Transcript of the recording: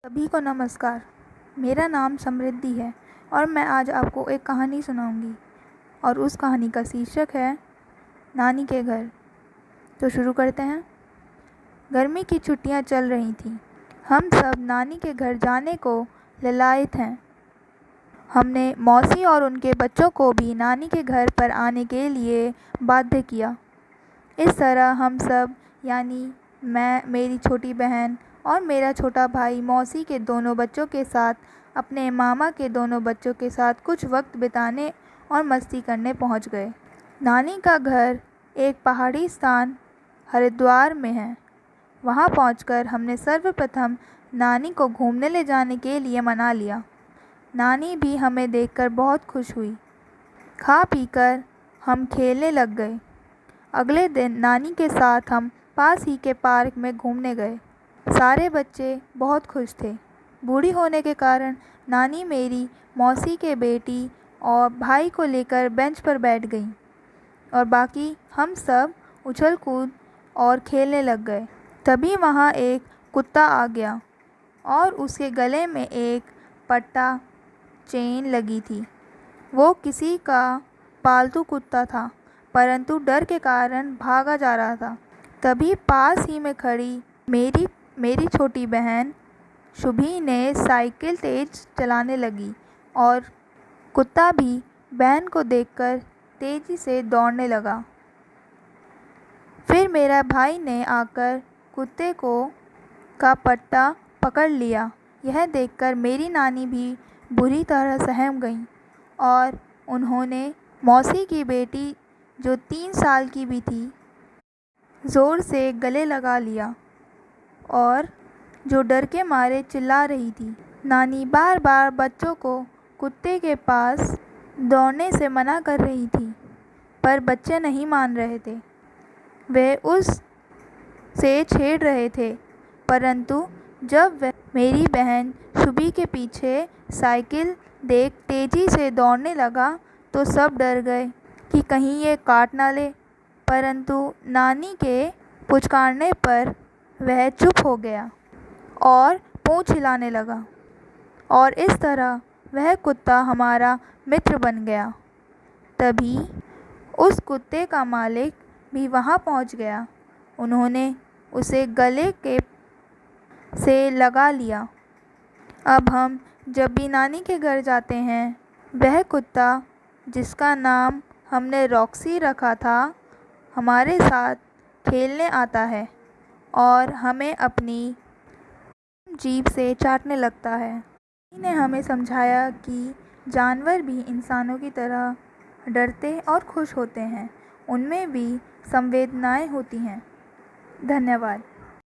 सभी को नमस्कार। मेरा नाम समृद्धि है और मैं आज आपको एक कहानी सुनाऊंगी और उस कहानी का शीर्षक है नानी के घर। तो शुरू करते हैं। गर्मी की छुट्टियां चल रही थीं। हम सब नानी के घर जाने को ललायत हैं। हमने मौसी और उनके बच्चों को भी नानी के घर पर आने के लिए बाध्य किया। इस तरह हम सब यानी मैं, मेरी छोटी बहन और मेरा छोटा भाई मौसी के दोनों बच्चों के साथ अपने मामा के दोनों बच्चों के साथ कुछ वक्त बिताने और मस्ती करने पहुंच गए। नानी का घर एक पहाड़ी स्थान हरिद्वार में है। वहां पहुंचकर हमने सर्वप्रथम नानी को घूमने ले जाने के लिए मना लिया। नानी भी हमें देखकर बहुत खुश हुई। खा पीकर हम खेलने लग गए। अगले दिन नानी के साथ हम पास ही के पार्क में घूमने गए। सारे बच्चे बहुत खुश थे। बूढ़ी होने के कारण नानी मेरी मौसी के बेटी और भाई को लेकर बेंच पर बैठ गई और बाकी हम सब उछल कूद और खेलने लग गए। तभी वहाँ एक कुत्ता आ गया और उसके गले में एक पट्टा चेन लगी थी। वो किसी का पालतू कुत्ता था, परंतु डर के कारण भागा जा रहा था। तभी पास ही में खड़ी मेरी छोटी बहन शुभी ने साइकिल तेज चलाने लगी और कुत्ता भी बहन को देखकर तेजी से दौड़ने लगा। फिर मेरा भाई ने आकर कुत्ते का पट्टा पकड़ लिया। यह देखकर मेरी नानी भी बुरी तरह सहम गईं और उन्होंने मौसी की बेटी, जो 3 साल की भी थी, ज़ोर से गले लगा लिया और जो डर के मारे चिल्ला रही थी। नानी बार बार बच्चों को कुत्ते के पास दौड़ने से मना कर रही थी, पर बच्चे नहीं मान रहे थे। वे उससे छेड़ रहे थे, परंतु जब वह मेरी बहन शुभी के पीछे साइकिल देख तेज़ी से दौड़ने लगा तो सब डर गए कि कहीं ये काट ना ले, परंतु नानी के पुचकारने पर वह चुप हो गया और पूँछ हिलाने लगा और इस तरह वह कुत्ता हमारा मित्र बन गया। तभी उस कुत्ते का मालिक भी वहाँ पहुँच गया। उन्होंने उसे गले से लगा लिया। अब हम जब भी नानी के घर जाते हैं, वह कुत्ता, जिसका नाम हमने रॉक्सी रखा था, हमारे साथ खेलने आता है और हमें अपनी जीभ से चाटने लगता है। नानी ने हमें समझाया कि जानवर भी इंसानों की तरह डरते और खुश होते हैं। उनमें भी संवेदनाएं होती हैं। धन्यवाद।